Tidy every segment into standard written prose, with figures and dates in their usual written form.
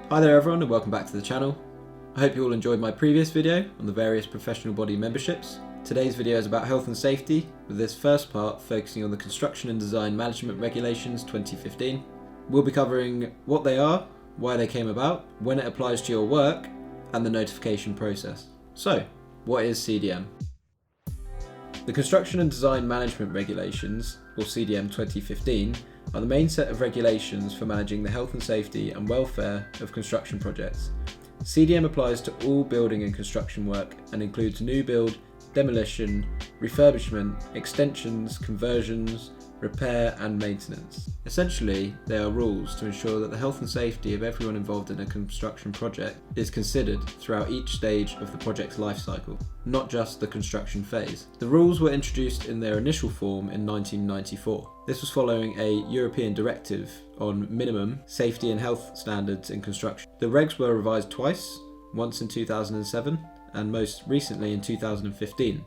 Hi there everyone and welcome back to the channel. I hope you all enjoyed my previous video on the various professional body memberships. Today's video is about health and safety, with this first part focusing on the Construction and Design Management Regulations 2015. We'll be covering what they are, why they came about, when it applies to your work, and the notification process. So, what is CDM? The Construction and Design Management Regulations, or CDM 2015, are the main set of regulations for managing the health and safety and welfare of construction projects. CDM applies to all building and construction work and includes new build, demolition, refurbishment, extensions, conversions, repair and maintenance. Essentially, they are rules to ensure that the health and safety of everyone involved in a construction project is considered throughout each stage of the project's life cycle, not just the construction phase. The rules were introduced in their initial form in 1994. This was following a European directive on minimum safety and health standards in construction. The regs were revised twice, once in 2007 and most recently in 2015.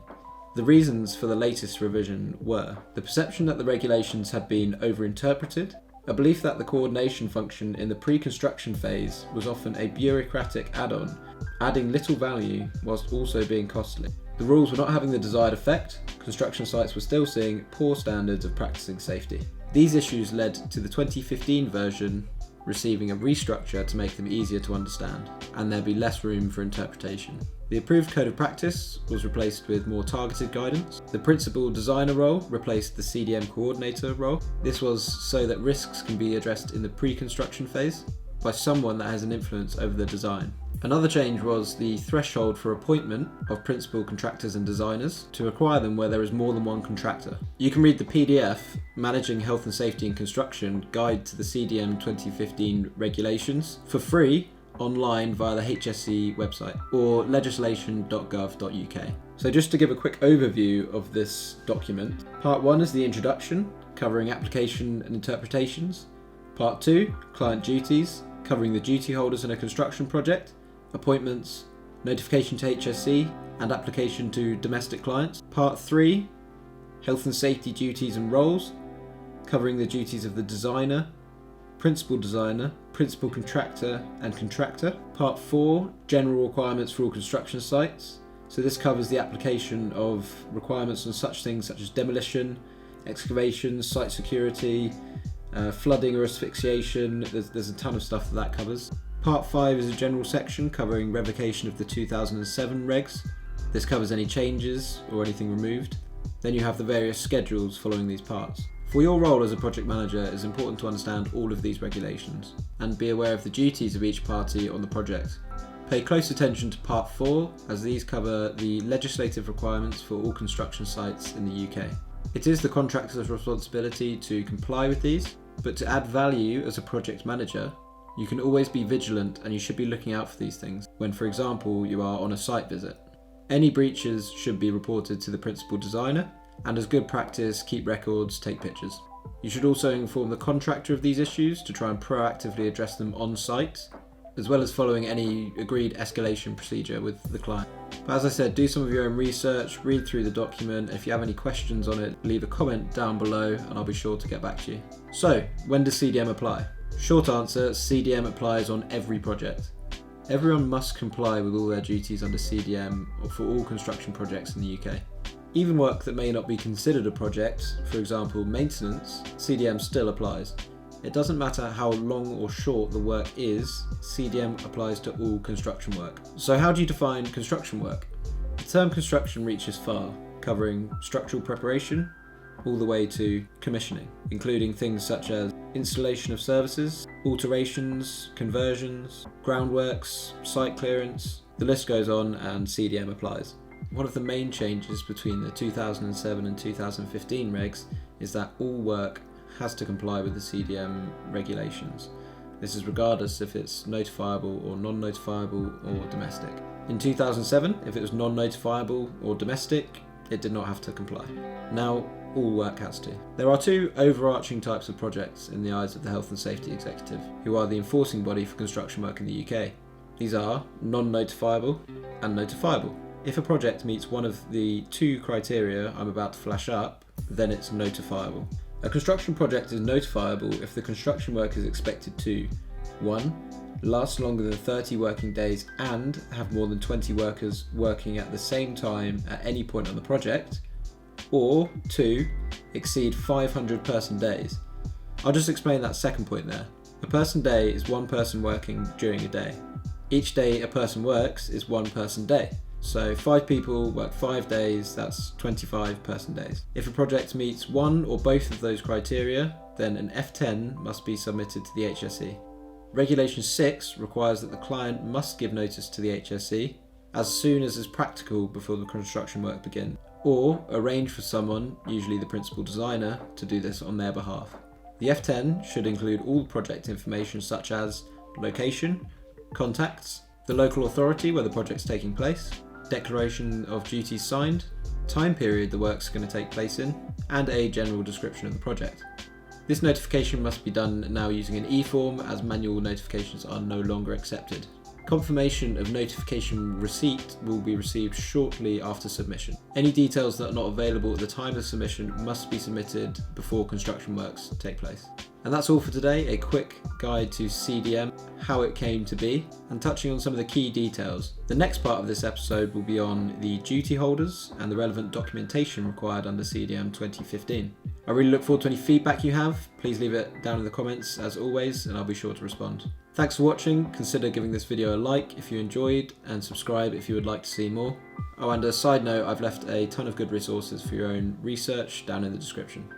The reasons for the latest revision were the perception that the regulations had been overinterpreted, a belief that the coordination function in the pre-construction phase was often a bureaucratic add-on, adding little value whilst also being costly. The rules were not having the desired effect, construction sites were still seeing poor standards of practicing safety. These issues led to the 2015 version receiving a restructure to make them easier to understand, and there'd be less room for interpretation. The approved code of practice was replaced with more targeted guidance. The principal designer role replaced the CDM coordinator role. This was so that risks can be addressed in the pre-construction phase by someone that has an influence over the design. Another change was the threshold for appointment of principal contractors and designers to require them where there is more than one contractor. You can read the PDF, Managing Health and Safety in Construction Guide to the CDM 2015 Regulations, for free online via the HSE website or legislation.gov.uk. So just to give a quick overview of this document, Part 1 is the introduction, covering application and interpretations. Part 2, client duties, covering the duty holders in a construction project, appointments, notification to HSE and application to domestic clients. Part 3, health and safety duties and roles, covering the duties of the designer, principal contractor and contractor. Part 4, general requirements for all construction sites. So this covers the application of requirements on such things such as demolition, excavation, site security, flooding or asphyxiation. There's a ton of stuff that covers. Part 5 is a general section covering revocation of the 2007 regs. This covers any changes or anything removed. Then you have the various schedules following these parts. For your role as a project manager, it is important to understand all of these regulations and be aware of the duties of each party on the project. Pay close attention to Part 4, as these cover the legislative requirements for all construction sites in the UK. It is the contractor's responsibility to comply with these, but to add value as a project manager, you can always be vigilant and you should be looking out for these things when, for example, you are on a site visit. Any breaches should be reported to the principal designer, and as good practice, keep records, take pictures. You should also inform the contractor of these issues to try and proactively address them on site, as well as following any agreed escalation procedure with the client. But as I said, do some of your own research, read through the document. If you have any questions on it, leave a comment down below and I'll be sure to get back to you. So, when does CDM apply? Short answer, CDM applies on every project. Everyone must comply with all their duties under CDM for all construction projects in the UK. Even work that may not be considered a project, for example maintenance, CDM still applies. It doesn't matter how long or short the work is, CDM applies to all construction work. So how do you define construction work? The term construction reaches far, covering structural preparation all the way to commissioning, including things such as installation of services, alterations, conversions, groundworks, site clearance. The list goes on and CDM applies. One of the main changes between the 2007 and 2015 regs is that all work has to comply with the CDM regulations. This is regardless if it's notifiable or non-notifiable or domestic. In 2007, if it was non-notifiable or domestic, it did not have to comply. Now, all work has to. There are two overarching types of projects in the eyes of the Health and Safety Executive, who are the enforcing body for construction work in the UK. These are non-notifiable and notifiable. If a project meets one of the two criteria I'm about to flash up, then it's notifiable. A construction project is notifiable if the construction work is expected to 1. Last longer than 30 working days and have more than 20 workers working at the same time at any point on the project, or 2. Exceed 500 person days. I'll just explain that second point there. A person day is one person working during a day. Each day a person works is one person day. So 5 people work 5 days, that's 25 person days. If a project meets one or both of those criteria, then an F10 must be submitted to the HSE. Regulation 6 requires that the client must give notice to the HSE as soon as is practical before the construction work begins, or arrange for someone, usually the principal designer, to do this on their behalf. The F10 should include all project information such as location, contacts, the local authority where the project's taking place, declaration of duties signed, time period the work's going to take place in, and a general description of the project. This notification must be done now using an e-form as manual notifications are no longer accepted. Confirmation of notification receipt will be received shortly after submission. Any details that are not available at the time of submission must be submitted before construction works take place. And that's all for today, a quick guide to CDM, how it came to be, and touching on some of the key details. The next part of this episode will be on the duty holders and the relevant documentation required under CDM 2015. I really look forward to any feedback you have. Please leave it down in the comments as always, and I'll be sure to respond. Thanks for watching. Consider giving this video a like if you enjoyed, and subscribe if you would like to see more. Oh, and a side note, I've left a ton of good resources for your own research down in the description.